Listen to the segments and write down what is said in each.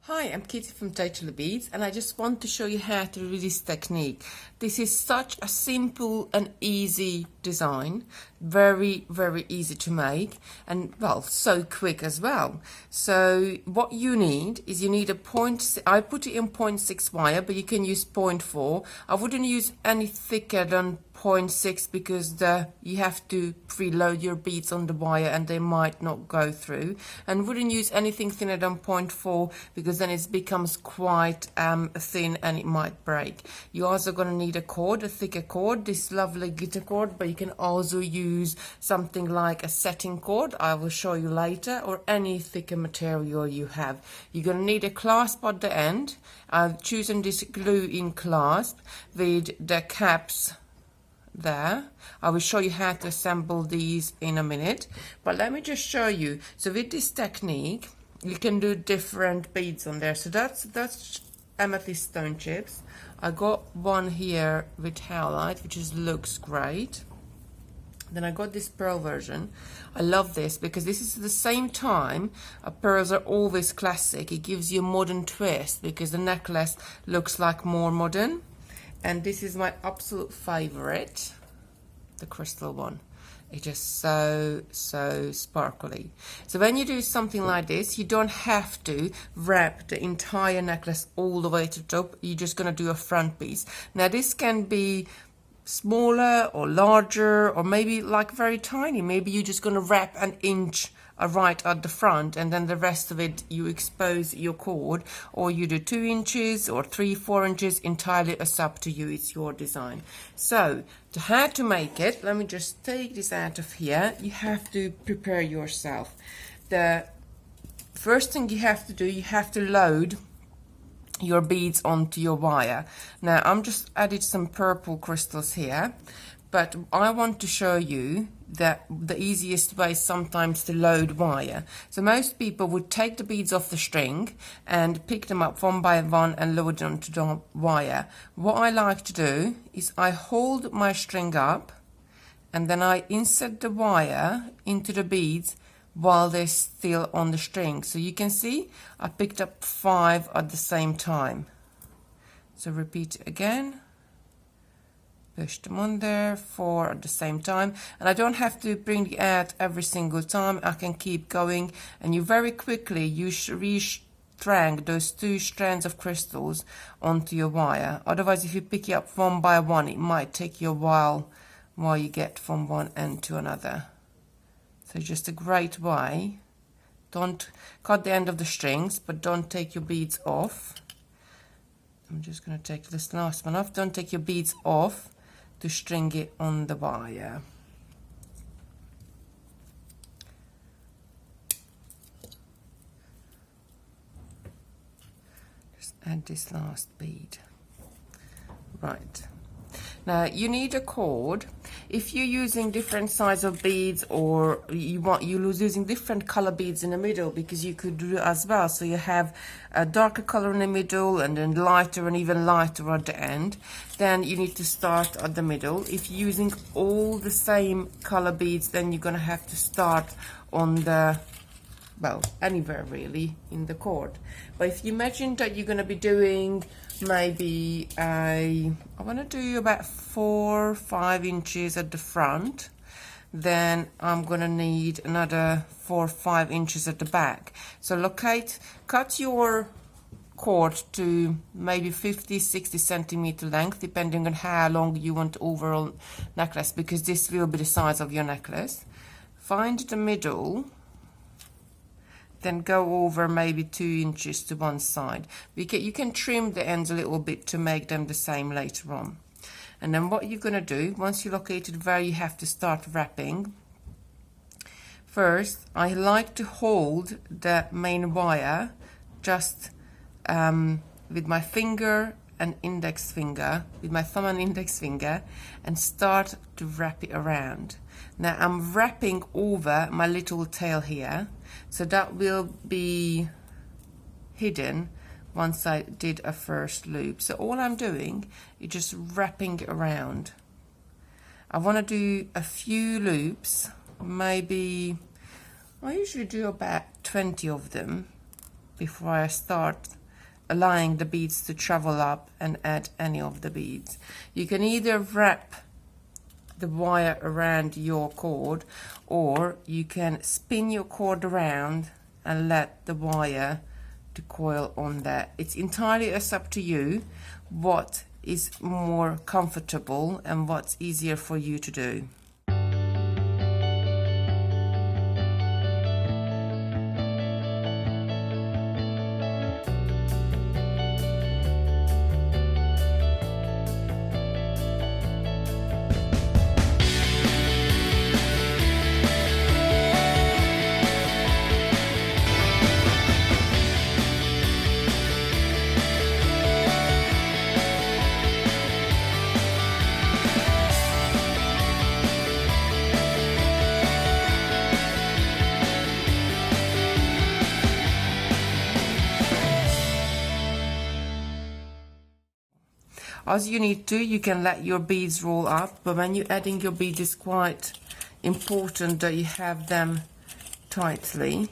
Hi, I'm Kitty from Totally Beads, and I just want to show you how to do this technique. This is such a simple and easy design, very easy to make, and well, so quick as well. So what you need is you need a I put it in 0.6 wire, but you can use 0.4. I wouldn't use any thicker than 0.6 because you have to preload your beads on the wire and they might not go through, and wouldn't use anything thinner than 0.4 because then it becomes quite thin and it might break. You're also going to need a cord, a thicker cord, this lovely glitter cord, but you can also use something like a setting cord, I will show you later, or any thicker material you have. You're going to need a clasp at the end. I've chosen this glue-in clasp with the caps there. I will show you how to assemble these in a minute, but let me just show you. So with this technique you can do different beads on there. So that's amethyst stone chips. I got one here with howlite, which looks great. Then I got this pearl version. I love this because this is at the same time, pearls are always classic. It gives you a modern twist because the necklace looks like more modern. And this is my absolute favorite, the crystal one. It's just so sparkly. So when you do something like this, you don't have to wrap the entire necklace all the way to the top. You're just going to do a front piece. Now this can be smaller or larger, or maybe like very tiny. Maybe you're just going to wrap an inch right at the front, and then the rest of it you expose your cord, or you do 2 inches or 3-4 inches. Entirely it's up to you, it's your design. So to how to make it, let me just take this out of here. You have to prepare yourself. The first thing you have to do, you have to load your beads onto your wire. Now I'm just added some purple crystals here, but I want to show you that the easiest way sometimes to load wire. So most people would take the beads off the string and pick them up one by one and load them onto the wire. What I like to do is I hold my string up and then I insert the wire into the beads while they're still on the string. So you can see I picked up 5 at the same time. So repeat again. Push them on there, 4 at the same time, and I don't have to bring it out every single time. I can keep going, and you very quickly re-strang those 2 strands of crystals onto your wire. Otherwise, if you pick it up one by one, it might take you a while you get from one end to another. So just a great way. Don't cut the end of the strings, but don't take your beads off. I'm just going to take this last one off. Don't take your beads off to string it on the wire. Just add this last bead. Right. Now you need a cord. If you're using different size of beads, or you're using different color beads in the middle, because you could do it as well. So you have a darker color in the middle and then lighter and even lighter at the end. Then you need to start at the middle. If you're using all the same color beads, then you're gonna have to start on the, well, anywhere really in the cord. But if you imagine that you're going to be doing maybe I want to do about 4 or 5 inches at the front, then I'm going to need another 4 or 5 inches at the back. So cut your cord to maybe 50-60 centimeter length, depending on how long you want the overall necklace, because this will be the size of your necklace. Find the middle, then go over maybe 2 inches to one side. You can trim the ends a little bit to make them the same later on. And then what you're going to do, once you located where you have to start wrapping, first I like to hold the main wire just with my finger and index finger, with my thumb and index finger, and start to wrap it around. Now I'm wrapping over my little tail here, so that will be hidden once I did a first loop. So all I'm doing is just wrapping it around. I want to do a few loops, maybe I usually do about 20 of them. before I start allowing the beads to travel up and add any of the beads. You can either wrap the wire around your cord, or you can spin your cord around and let the wire to coil on there. It's entirely up to you what is more comfortable and what's easier for you to do. As you need to, you can let your beads roll up, but when you're adding your beads, it's quite important that you have them tightly.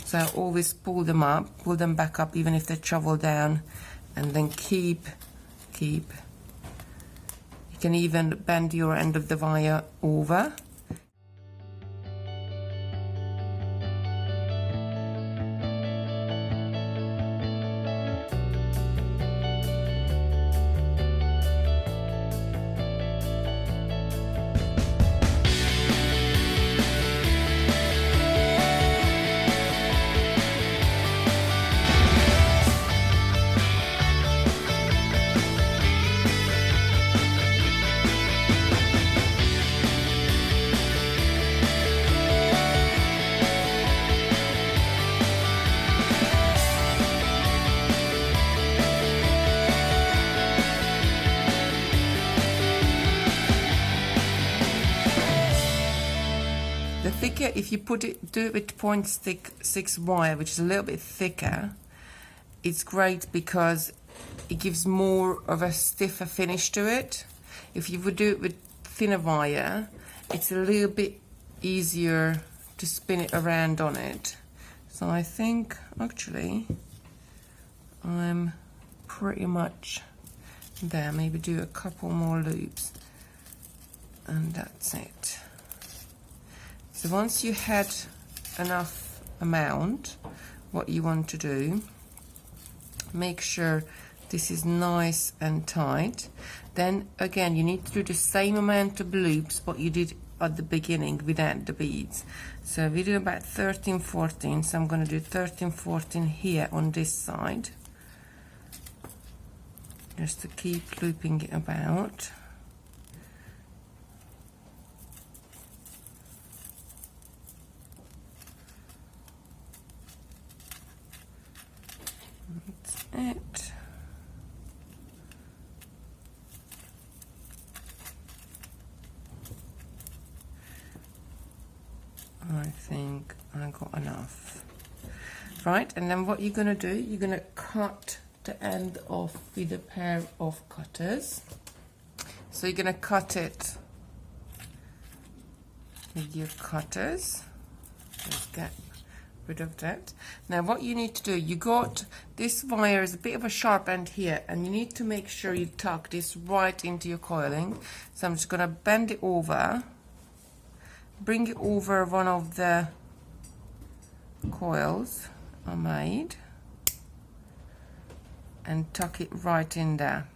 So always pull them up, pull them back up, even if they travel down, and then keep. You can even bend your end of the wire over. The thicker, if you do it with 0.6 wire, which is a little bit thicker, it's great because it gives more of a stiffer finish to it. If you would do it with thinner wire, it's a little bit easier to spin it around on it. So I think actually I'm pretty much there. Maybe do a couple more loops and that's it. So once you had enough amount, what you want to do, make sure this is nice and tight. Then again, you need to do the same amount of loops what you did at the beginning without the beads. So we do about 13, 14. So I'm going to do 13, 14 here on this side, just to keep looping it about. It. I think I got enough. Right, and then what you're going to do, you're going to cut the end off with a pair of cutters. So you're going to cut it with your cutters. Let's get rid of that. Now what you need to do, you got this wire is a bit of a sharp end here, and you need to make sure you tuck this right into your coiling. So I'm just going to bend it over, bring it over one of the coils I made, and tuck it right in there.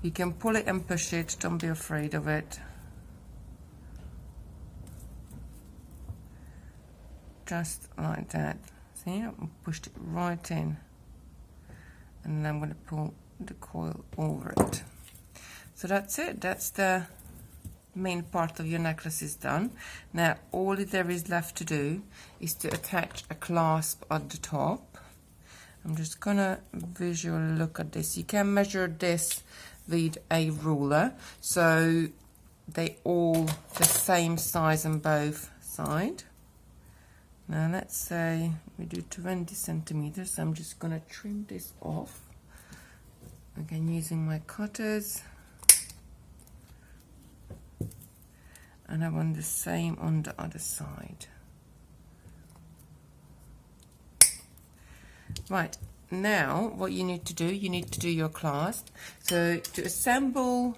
You can pull it and push it, don't be afraid of it. Just like that. See, I pushed it right in, and then I'm going to pull the coil over it. So that's it. That's the main part of your necklace is done. Now all there is left to do is to attach a clasp at the top. I'm just gonna visually look at this. You can measure this with a ruler, so they all the same size on both sides. Now let's say we do 20 centimeters. I'm just gonna trim this off, again using my cutters, and I want the same on the other side. Right, now what you need to do, you need to do your clasp. So to assemble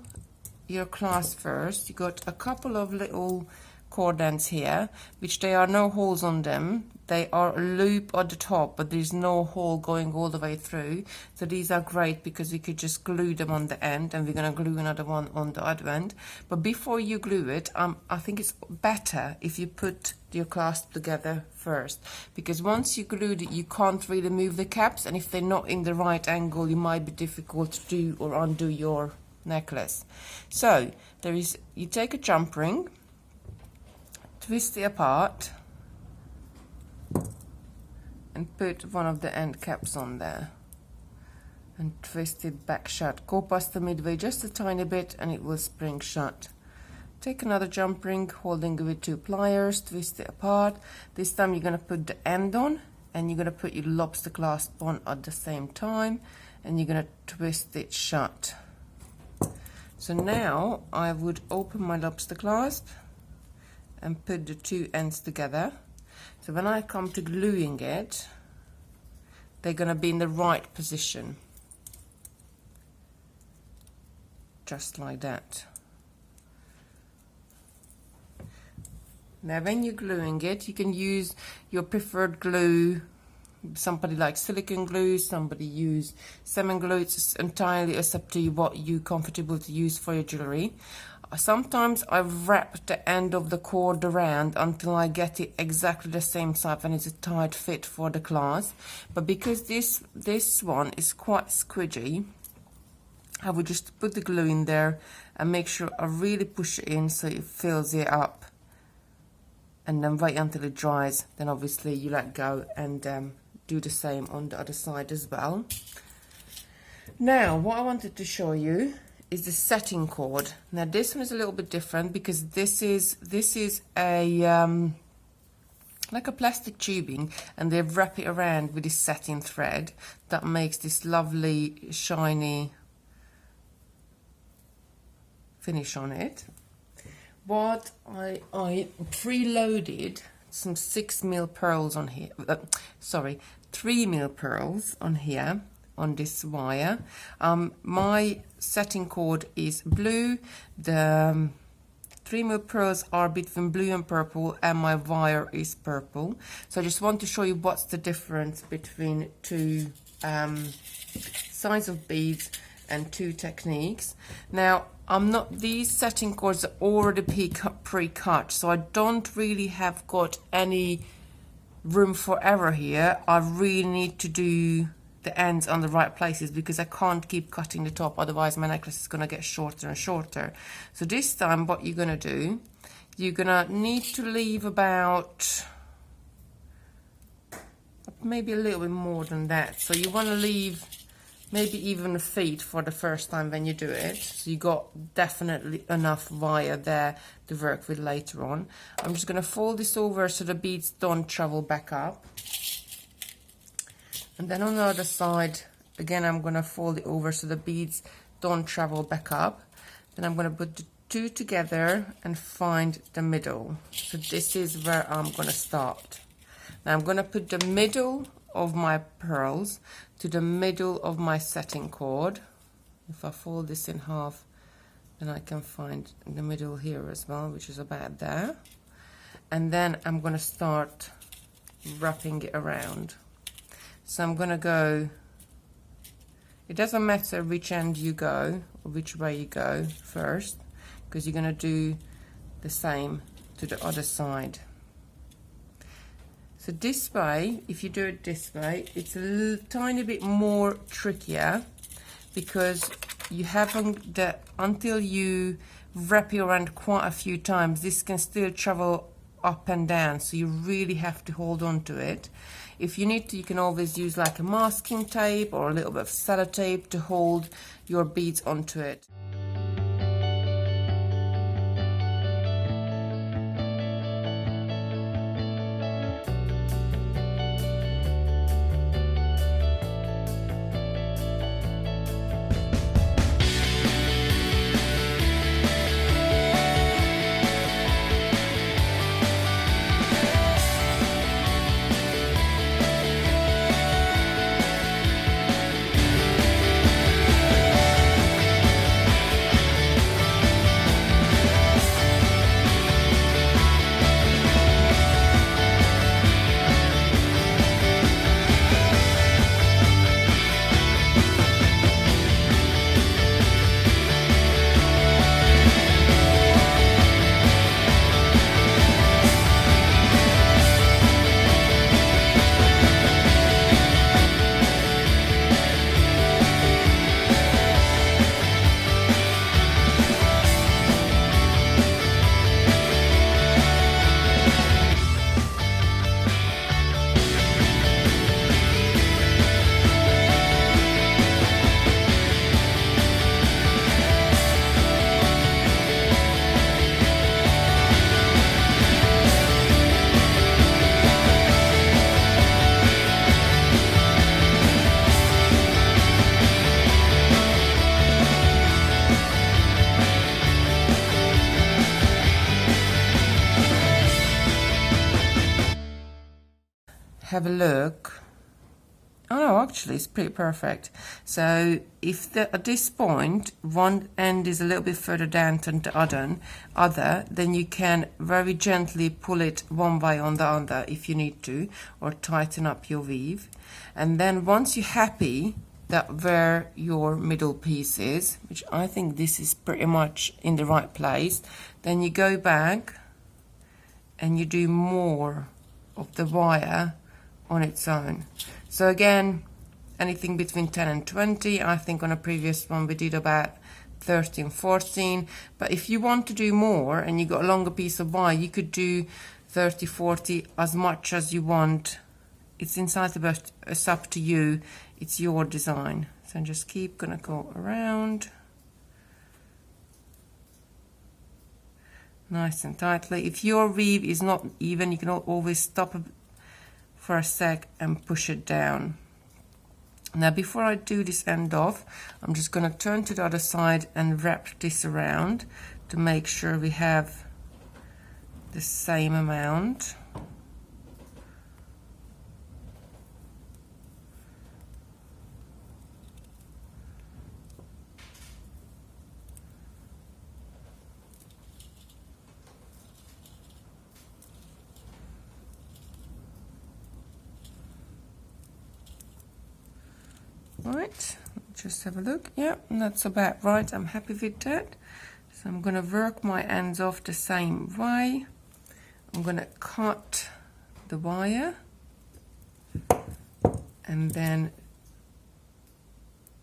your clasp first, you got a couple of little cord ends here, which there are no holes on them. They are a loop at the top, but there's no hole going all the way through. So these are great because we could just glue them on the end, and we're going to glue another one on the other end. But before you glue it, I think it's better if you put your clasp together first, because once you glued it, you can't really move the caps, and if they're not in the right angle, it might be difficult to do or undo your necklace. So you take a jump ring, twist it apart, and put one of the end caps on there and twist it back shut. Go past the midway just a tiny bit and it will spring shut. Take another jump ring, holding it with 2 pliers, twist it apart. This time you're going to put the end on, and you're going to put your lobster clasp on at the same time, and you're going to twist it shut. So now I would open my lobster clasp and put the 2 ends together. So when I come to gluing it, they're going to be in the right position. Just like that. Now when you're gluing it, you can use your preferred glue. Somebody likes silicone glue, somebody use cement glue. It's entirely up to you what you're comfortable to use for your jewelry. Sometimes I wrap the end of the cord around until I get it exactly the same size and it's a tight fit for the clasp. But because this one is quite squidgy, I would just put the glue in there and make sure I really push it in so it fills it up. And then wait until it dries. Then obviously you let go and do the same on the other side as well. Now what I wanted to show you is the setting cord. Now this one is a little bit different because this is a like a plastic tubing, and they wrap it around with this satin thread that makes this lovely shiny finish on it. What I preloaded some 6mm pearls on here, 3mm pearls on here on this wire. My setting cord is blue. The 3mm pearls are between blue and purple, and my wire is purple. So I just want to show you what's the difference between 2 size of beads and 2 techniques. Now these setting cords are already pre-cut, so I don't really have got any room for error here. I really need to do the ends on the right places because I can't keep cutting the top, otherwise my necklace is going to get shorter and shorter. So this time what you're going to do, you're going to need to leave about maybe a little bit more than that. So you want to leave maybe even a feet for the first time when you do it. So you got definitely enough wire there to work with later on. I'm just going to fold this over so the beads don't travel back up. And then on the other side, again, I'm going to fold it over so the beads don't travel back up. Then I'm going to put the 2 together and find the middle. So this is where I'm going to start. Now I'm going to put the middle of my pearls to the middle of my setting cord. If I fold this in half, then I can find the middle here as well, which is about there. And then I'm going to start wrapping it around. So I'm going to go, it doesn't matter which end you go or which way you go first, because you're going to do the same to the other side. So this way, if you do it this way, it's a tiny bit more trickier because you haven't until you wrap it around quite a few times, this can still travel up and down, so you really have to hold on to it. If you need to, you can always use like a masking tape or a little bit of sellotape to hold your beads onto it. have a look. Oh no, actually it's pretty perfect. So if at this point one end is a little bit further down than the other, then you can very gently pull it one way on the other if you need to, or tighten up your weave. And then once you're happy that where your middle piece is, which I think this is pretty much in the right place, then you go back and you do more of the wire on its own. So again, anything between 10 and 20. I think on a previous one we did about 13, 14. But if you want to do more and you got a longer piece of wire, you could do 30, 40, as much as you want. It's inside the bust, it's up to you. It's your design. So just keep gonna go around. Nice and tightly. If your weave is not even, you can always stop for a sec and push it down. Now before I do this end off, I'm just going to turn to the other side and wrap this around to make sure we have the same amount. Right, just have a look. Yeah, that's about right. I'm happy with that. So I'm going to work my ends off the same way. I'm going to cut the wire and then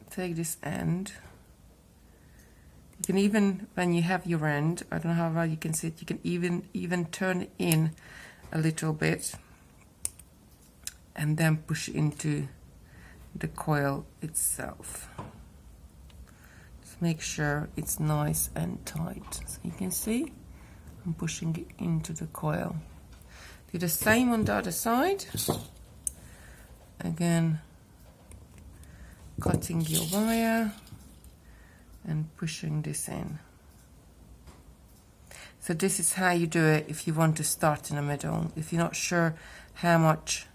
take this end. You can even, when you have your end, I don't know how well you can see it, you can even turn it in a little bit and then push into the coil itself. Just make sure it's nice and tight. So you can see I'm pushing it into the coil. Do the same on the other side. Again, cutting your wire and pushing this in. So this is how you do it if you want to start in the middle. If you're not sure how much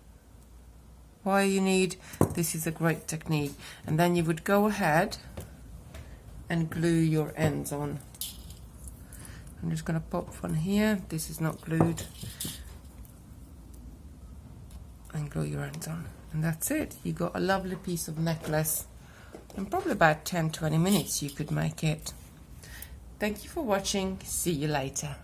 wire you need, this is a great technique. And then you would go ahead and glue your ends on. I'm just going to pop one here. This is not glued. And glue your ends on. And that's it. You got a lovely piece of necklace. In probably about 10-20 minutes you could make it. Thank you for watching. See you later.